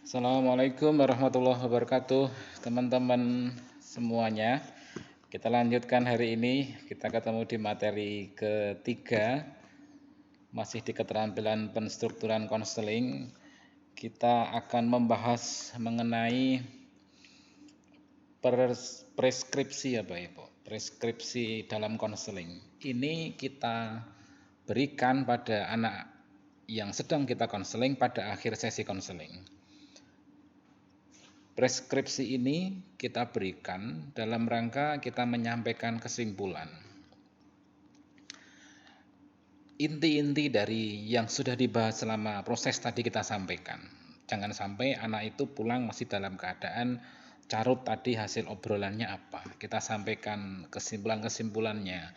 Assalamualaikum warahmatullahi wabarakatuh, teman-teman semuanya. Kita lanjutkan hari ini, kita ketemu di materi ketiga, masih di keterampilan penstrukturan konseling. Kita akan membahas mengenai preskripsi preskripsi dalam konseling. Ini kita berikan pada anak yang sedang kita konseling pada akhir sesi konseling. Preskripsi ini kita berikan dalam rangka kita menyampaikan kesimpulan. Inti-inti dari yang sudah dibahas selama proses tadi kita sampaikan. Jangan sampai anak itu pulang masih dalam keadaan carut tadi hasil obrolannya apa. Kita sampaikan kesimpulan-kesimpulannya.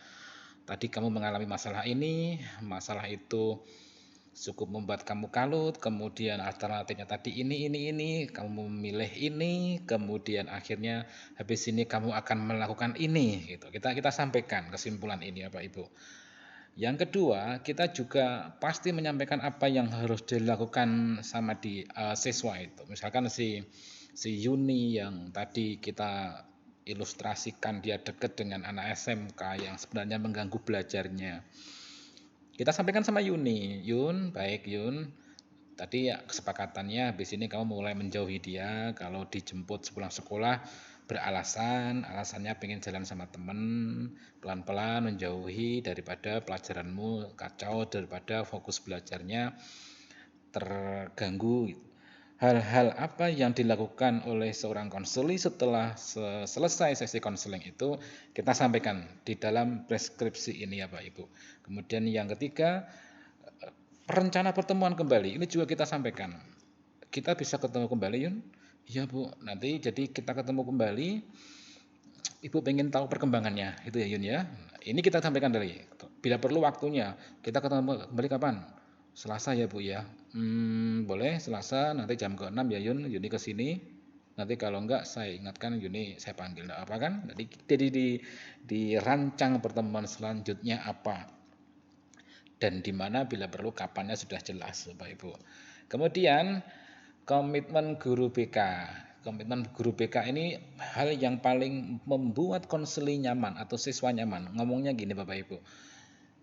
Tadi kamu mengalami masalah ini, masalah itu cukup membuat kamu kalut, kemudian alternatifnya tadi ini, kamu memilih ini, kemudian akhirnya habis ini kamu akan melakukan ini, gitu. Kita sampaikan kesimpulan ini, Bapak Ibu. Yang kedua, kita juga pasti menyampaikan apa yang harus dilakukan sama siswa itu. Misalkan si Yuni yang tadi kita ilustrasikan dia dekat dengan anak SMK yang sebenarnya mengganggu belajarnya. Kita sampaikan sama Yuni, baik Yun, tadi ya kesepakatannya habis ini kamu mulai menjauhi dia, kalau dijemput sepulang sekolah alasannya pengen jalan sama temen, pelan-pelan menjauhi daripada pelajaranmu kacau, daripada fokus belajarnya terganggu. Hal-hal apa yang dilakukan oleh seorang konseling setelah selesai sesi konseling itu kita sampaikan di dalam preskripsi ini ya Pak Ibu. Kemudian yang ketiga, rencana pertemuan kembali ini juga kita sampaikan. Kita bisa ketemu kembali Yun? Iya Bu, nanti jadi kita ketemu kembali. Ibu pengen tahu perkembangannya, itu ya Yun ya. Ini kita sampaikan tadi. Bila perlu waktunya, kita ketemu kembali kapan? Selasa ya Bu ya. Boleh Selasa nanti jam ke-6 ya Yuni ke sini. Nanti kalau enggak saya ingatkan Yuni saya panggil, enggak apa kan? Jadi dirancang pertemuan selanjutnya apa dan di mana bila perlu kapannya sudah jelas Bapak Ibu. Kemudian komitmen guru BK. Komitmen guru BK ini hal yang paling membuat konseling nyaman atau siswa nyaman. Ngomongnya gini Bapak Ibu.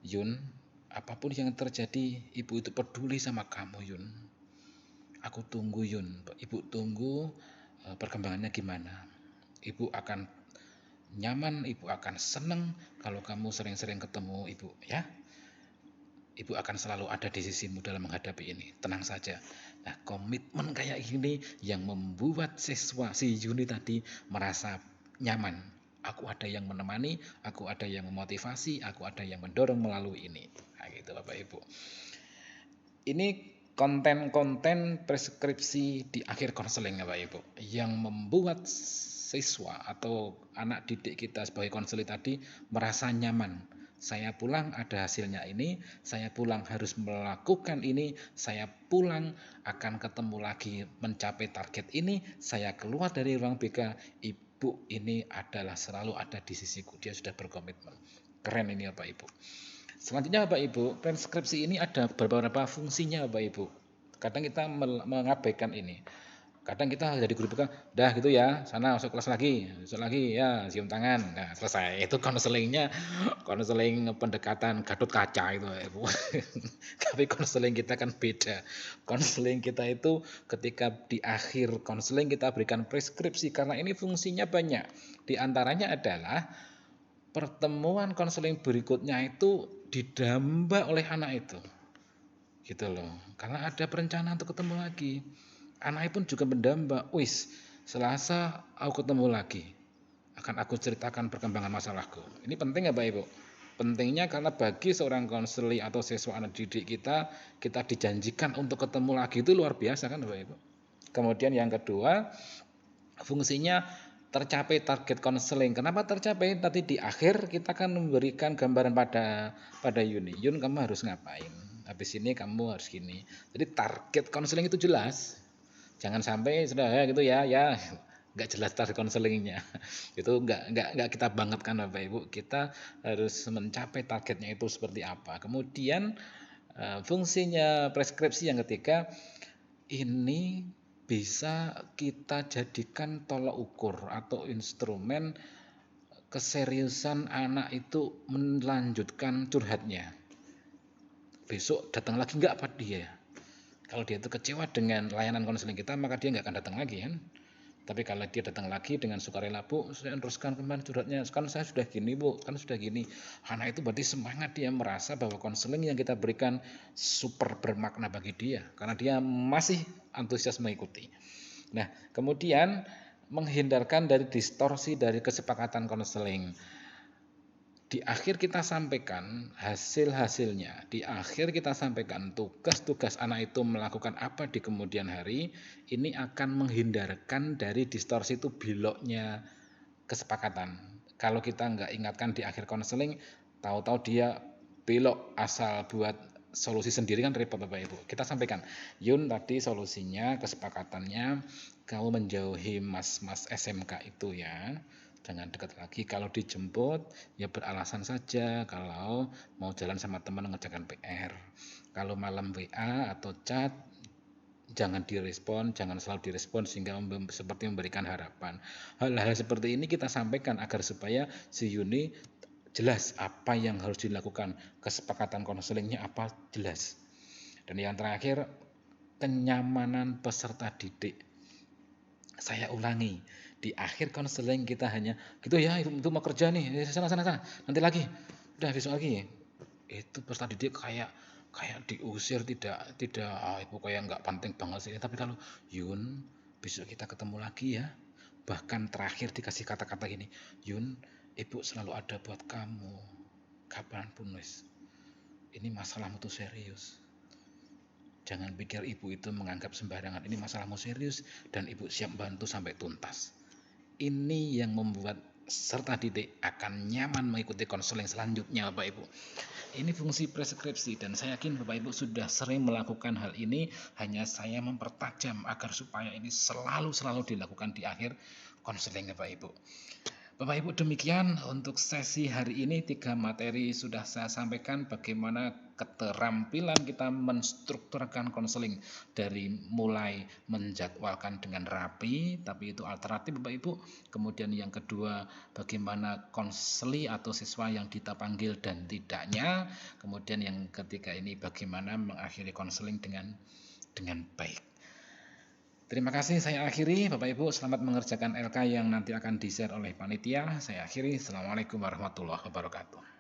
Yun, apapun yang terjadi, ibu itu peduli sama kamu Yun. Aku tunggu Yun, ibu tunggu perkembangannya gimana. Ibu akan nyaman, ibu akan senang kalau kamu sering-sering ketemu ibu ya. Ibu akan selalu ada di sisimu dalam menghadapi ini. Tenang saja. Nah, komitmen kayak gini yang membuat siswa si Yuni tadi merasa nyaman. Aku ada yang menemani, aku ada yang memotivasi, aku ada yang mendorong melalui ini. Nah, gitu Bapak Ibu. Ini konten-konten preskripsi di akhir konseling Bapak Ibu yang membuat siswa atau anak didik kita sebagai konseling tadi merasa nyaman. Saya pulang ada hasilnya ini, saya pulang harus melakukan ini, saya pulang akan ketemu lagi mencapai target ini, saya keluar dari ruang BK, ibu ini adalah selalu ada di sisiku, dia sudah berkomitmen. Keren ini Bapak Ibu. Selanjutnya Bapak Ibu, transkripsi ini ada beberapa fungsinya Bapak Ibu. Kadang kita mengabaikan ini. Kadang kita jadi guru BK, dah gitu ya, sana masuk kelas lagi, masuk lagi ya, cium tangan. Nah, selesai. Itu konseling pendekatan Gatot Kaca itu, Ibu. Tapi konseling kita kan beda. Konseling kita itu ketika di akhir konseling kita berikan preskripsi karena ini fungsinya banyak. Di antaranya adalah pertemuan konseling berikutnya itu didamba oleh anak itu. Gitu loh. Karena ada perencanaan untuk ketemu lagi. Anaknya pun juga mendamba, wis, Selasa aku ketemu lagi. Akan aku ceritakan perkembangan masalahku. Ini penting ya Pak Ibu. Pentingnya karena bagi seorang konseling atau siswa anak didik kita dijanjikan untuk ketemu lagi itu luar biasa kan Bapak Ibu. Kemudian yang kedua, fungsinya tercapai target konseling. Kenapa tercapai? Tadi di akhir kita kan memberikan gambaran pada Yuni. Yun kamu harus ngapain? Habis ini kamu harus gini. Jadi target konseling itu jelas. Jangan sampai sudah ya gitu ya nggak jelas target konselingnya. Itu nggak kita bangetkan Bapak Ibu. Kita harus mencapai targetnya itu seperti apa. Kemudian fungsinya preskripsi yang ketiga ini bisa kita jadikan tolak ukur atau instrumen keseriusan anak itu melanjutkan curhatnya. Besok datang lagi nggak apa dia? Kalau dia itu kecewa dengan layanan konseling kita, maka dia nggak akan datang lagi kan. Tapi kalau dia datang lagi dengan sukarela, Bu, saya teruskan kemarin curhatnya, kan saya sudah gini Bu, kan sudah gini. Anak itu berarti semangat, dia merasa bahwa konseling yang kita berikan super bermakna bagi dia, karena dia masih antusias mengikuti. Nah, kemudian menghindarkan dari distorsi dari kesepakatan konseling. Di akhir kita sampaikan hasil-hasilnya, di akhir kita sampaikan tugas-tugas anak itu melakukan apa di kemudian hari, ini akan menghindarkan dari distorsi itu beloknya kesepakatan. Kalau kita nggak ingatkan di akhir konseling, tahu-tahu dia belok asal buat solusi sendiri kan repot Bapak Ibu. Kita sampaikan, Yun tadi solusinya, kesepakatannya, kamu menjauhi mas-mas SMK itu ya. Jangan dekat lagi, kalau dijemput ya beralasan saja kalau mau jalan sama teman mengerjakan PR. Kalau malam WA atau chat jangan direspon, jangan selalu direspon sehingga seperti memberikan harapan. Hal-hal seperti ini kita sampaikan agar supaya si Yuni jelas apa yang harus dilakukan, kesepakatan konselingnya apa jelas. Dan yang terakhir, kenyamanan peserta didik. Saya ulangi, di akhir konseling kita hanya gitu ya, itu mau kerja nih, sana, nanti lagi, udah besok lagi. Itu peserta didik kayak diusir, tidak ibu kayak nggak penting banget sih. Tapi kalau Yun, besok kita ketemu lagi ya. Bahkan terakhir dikasih kata-kata gini, Yun, ibu selalu ada buat kamu, kapanpun wes. Ini masalahmu tuh serius. Jangan pikir ibu itu menganggap sembarangan, ini masalahmu serius dan ibu siap bantu sampai tuntas. Ini yang membuat serta didik akan nyaman mengikuti konseling selanjutnya Bapak Ibu. Ini fungsi preskripsi dan saya yakin Bapak Ibu sudah sering melakukan hal ini, hanya saya mempertajam agar supaya ini selalu dilakukan di akhir konseling Bapak Ibu. Bapak Ibu, demikian untuk sesi hari ini 3 materi sudah saya sampaikan bagaimana keterampilan kita menstrukturkan konseling dari mulai menjadwalkan dengan rapi, tapi itu alternatif Bapak Ibu. Kemudian yang kedua, bagaimana konseli atau siswa yang kita panggil dan tidaknya. Kemudian yang ketiga ini bagaimana mengakhiri konseling dengan baik. Terima kasih, saya akhiri. Bapak Ibu, selamat mengerjakan LK yang nanti akan di-share oleh panitia. Saya akhiri. Assalamualaikum warahmatullahi wabarakatuh.